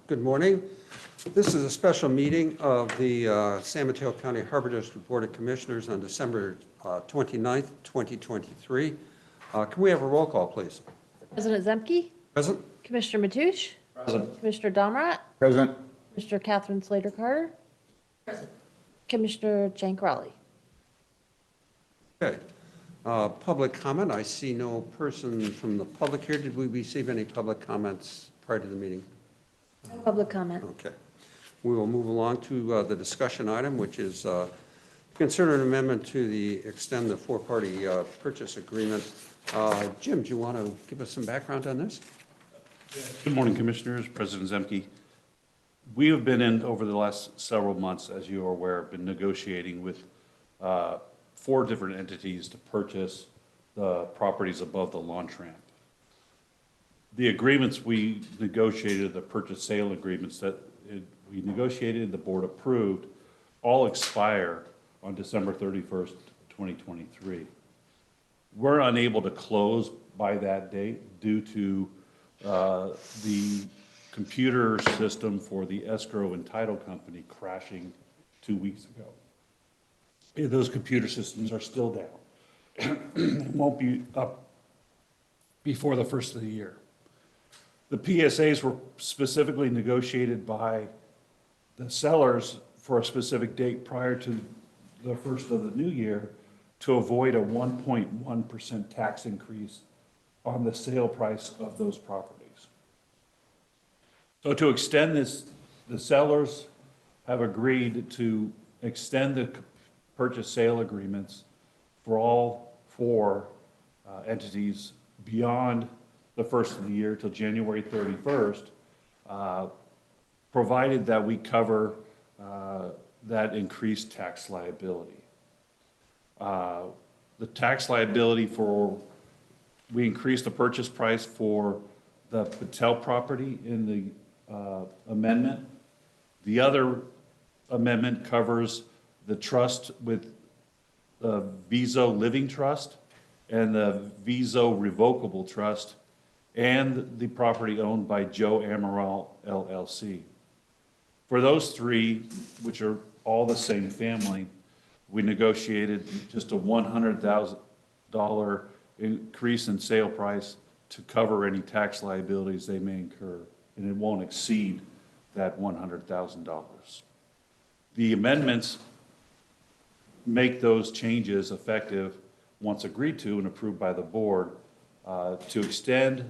Good morning. This is a special meeting of the San Mateo County Harbor District Board of Commissioners on December 29th, 2023. Can we have a roll call, please? President Zemke? Present? Commissioner Matoush? Present. Commissioner Domrat? Present. Commissioner Catherine Slater-Carter? Present. Commissioner Jankarelli? Okay. Public comment. I see no person from the public here. Did we receive any public comments prior to the meeting? Public comment. Okay. We will move along to the discussion item, which is consider an amendment to extend the four-party purchase agreement. Jim, do you want to give us some background on this? Good morning, Commissioners. President Zemke. We have been over the last several months, as you are aware, been negotiating with 4 different entities to purchase the properties above the launch ramp. The agreements we negotiated, the purchase sale agreements that we negotiated and the board approved, all expire on December 31st, 2023. We're unable to close by that date due to the computer system for the escrow and title company crashing 2 weeks ago. Those computer systems are still down. It won't be up before the first of the year. The PSAs were specifically negotiated by the sellers for a specific date prior to the first of the new year to avoid a 1.1% tax increase on the sale price of those properties. So to extend this, the sellers have agreed to extend the purchase sale agreements for all 4 entities beyond the first of the year till January 31st, provided that we cover that increased tax liability. The tax liability we increased the purchase price for the Patel property in the amendment. The other amendment covers the trust with the Viso Living Trust and the Viso Revocable Trust and the property owned by Joe Amaral LLC. For those 3, which are all the same family, we negotiated just a $100,000 increase in sale price to cover any tax liabilities they may incur, and it won't exceed that $100,000. The amendments make those changes effective once agreed to and approved by the board to extend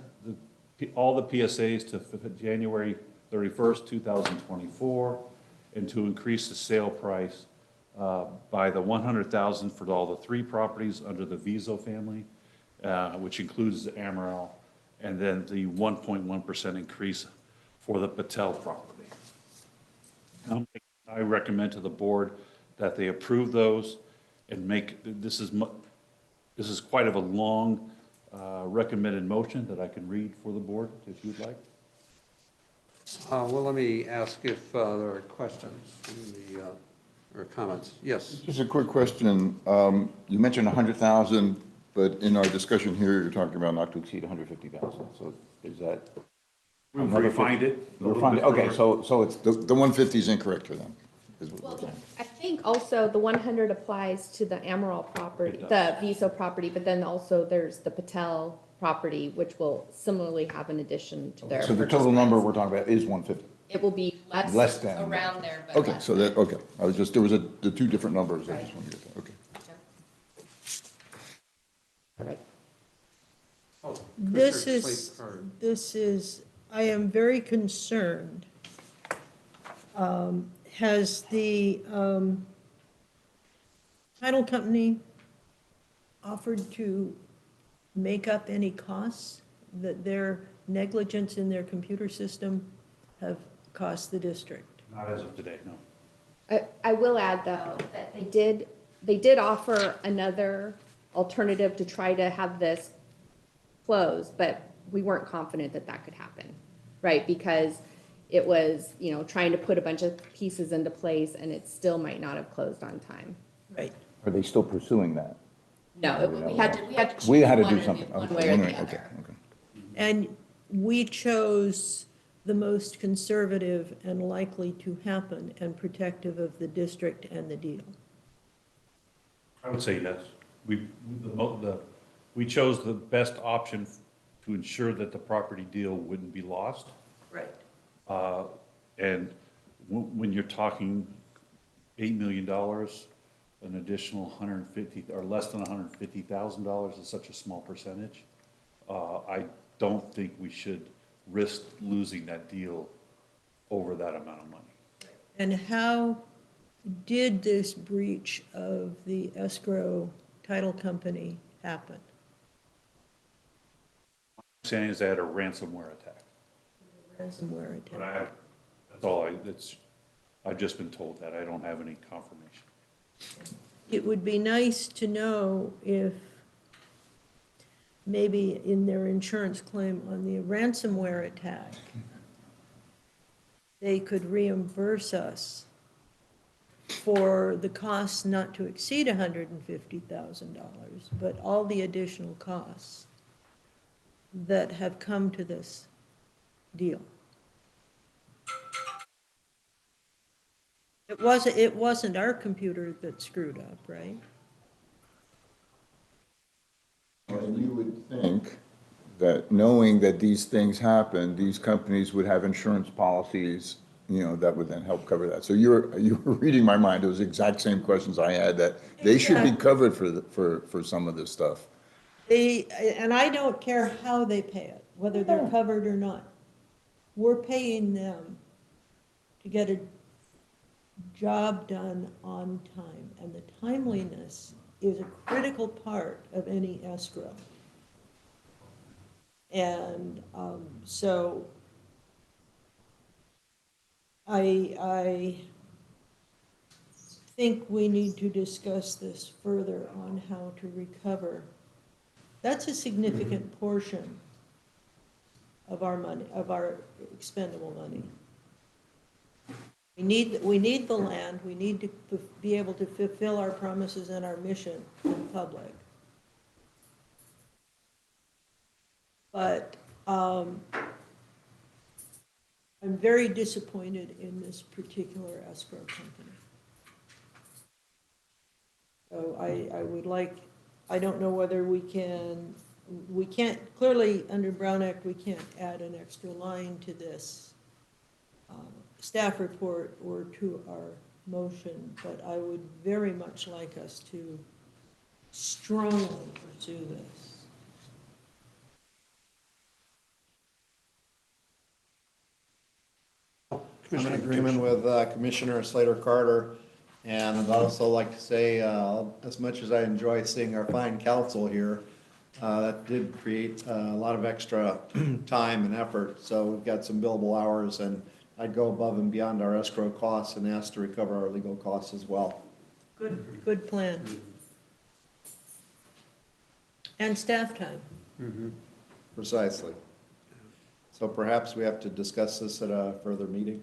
all the PSAs to January 31st, 2024, and to increase the sale price by the $100,000 for all the 3 properties under the Viso family, which includes the Amaral, and then the 1.1% increase for the Patel property. I recommend to the board that they approve those and this is quite of a long recommended motion that I can read for the board if you'd like. Well, let me ask if there are questions or comments. Yes. Just a quick question. You mentioned 100,000, but in our discussion here, you're talking about not to exceed 150,000. So is that? We've refined it. Okay, so it's the 150 is incorrect for them. Well, I think also the 100 applies to the Amaral property, the Viso property, but then also there's the Patel property, which will similarly have an addition to their. So the total number we're talking about is 150. It will be Less than. around there, but Okay, less so than. okay. There was the 2 different numbers. I just wanted to get that. Okay. All right. Oh, This Commissioner is, I am very concerned. Has the title company offered to make up any costs that their negligence in their computer system have cost the district? Not as of today, no. I will add though, that they did offer another alternative to try to have this closed, but we weren't confident that that could happen, right? Because it was, trying to put a bunch of pieces into place and it still might not have closed on time. Right. Are they still pursuing that? No, we had to. We had to choose do something. one way or the Okay. other. And we chose the most conservative and likely to happen and protective of the district and the deal? I would say yes. We chose the best option to ensure that the property deal wouldn't be lost. Right. And when you're talking $8 million, an additional 150, or less than $150,000 is such a small percentage. I don't think we should risk losing that deal over that amount of money. And how did this breach of the escrow title company happen? Saying is they had a ransomware attack. Ransomware But attack. I've just been told that. I don't have any confirmation. It would be nice to know if maybe in their insurance claim on the ransomware attack, they could reimburse us for the costs not to exceed $150,000, but all the additional costs that have come to this deal. It wasn't our computer that screwed up, right? And you would think that knowing that these things happen, these companies would have insurance policies, that would then help cover that. So you were reading my mind. It was the exact same questions I had, that they should be covered for some of this stuff. And I don't care how they pay it, whether they're covered or not. We're paying them to get a job done on time, and the timeliness is a critical part of any escrow. And so I think we need to discuss this further on how to recover. That's a significant portion of our money, of our expendable money. We need the land, we need to be able to fulfill our promises and our mission in public. But I'm very disappointed in this particular escrow company. So I would like, I don't know whether we can't, clearly under Brown Act, we can't add an extra line to this staff report or to our motion, but I would very much like us to strongly pursue this. I'm in agreement with Commissioner Slater Carter, and I'd also like to say, as much as I enjoy seeing our fine council here, that did create a lot of extra time and effort, so we've got some billable hours, and I'd go above and beyond our escrow costs and ask to recover our legal costs as well. Good plan. And staff time. Precisely. So perhaps we have to discuss this at a further meeting?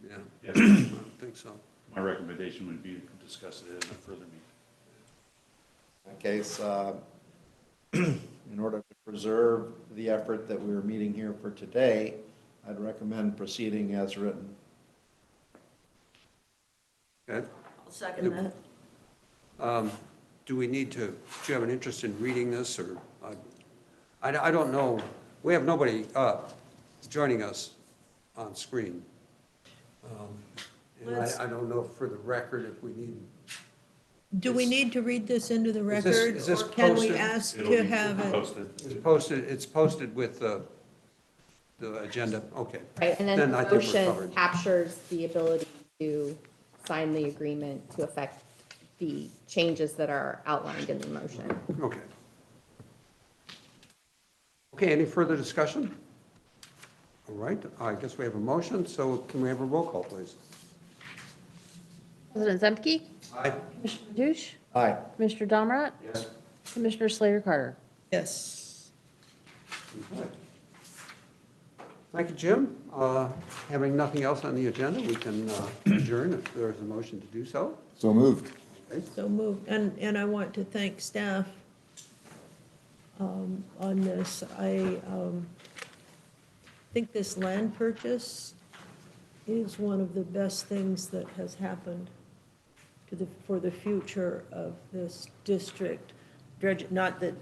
Yeah, Yes. I think so. My recommendation would be to discuss it in a further meeting. In that case, in order to preserve the effort that we're meeting here for today, I'd recommend proceeding as written. Okay. I'll second that. Do we need to, do you have an interest in reading this, or, I don't know, we have nobody joining us on screen. And I don't know for the record if we need. Do we need to read this into the Is this- record, is this or can we posted? ask It'll to be have it? posted. It's posted with the agenda, okay. Right, and then I the think we're motion covered. captures the ability to sign the agreement to affect the changes that are outlined in the motion. Okay. Okay, any further discussion? All right, I guess we have a motion, so can we have a roll call, please? President Zemke, Aye. Commissioner Mateusz, Aye. Commissioner Domrat, Yes. Commissioner Slater Carter. Yes. Thank you, Jim. Having nothing else on the agenda, we can adjourn if there's a motion to do so. So moved. So moved. And I want to thank staff on this. think this land purchase is one of the best things that has happened for the future of this district. Not that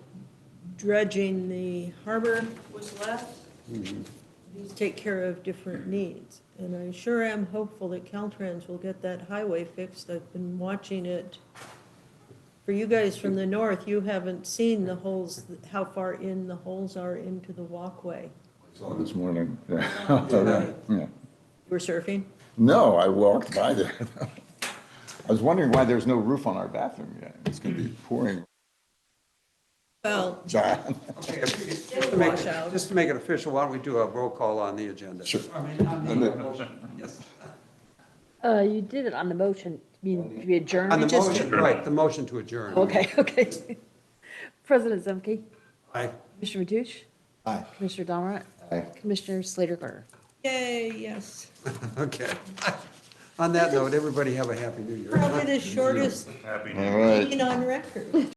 dredging the harbor was left. These take care of different needs. And I sure am hopeful that Caltrans will get that highway fixed. I've been watching it. For you guys from the north, you haven't seen the holes, how far in the holes are into the walkway. Saw it this morning. Yeah. Right. Yeah. You were surfing? No, I walked by there. I was wondering why there's no roof on our bathroom yet. It's gonna be pouring. Well, John. Okay, washout. just to make it official, why don't we do a roll call on the agenda? Sure. I mean, on the motion. Yes. You did it on the motion, you mean, to be adjourned? On the just- motion, right, the motion to adjourn. Okay, okay. President Zemke, Aye. Commissioner Mathush, Aye. Commissioner Donrat, Commissioner Slater Carter. yay, yes. Okay. On that note, everybody have a happy new year. Probably the shortest Happy New All right. meeting on record.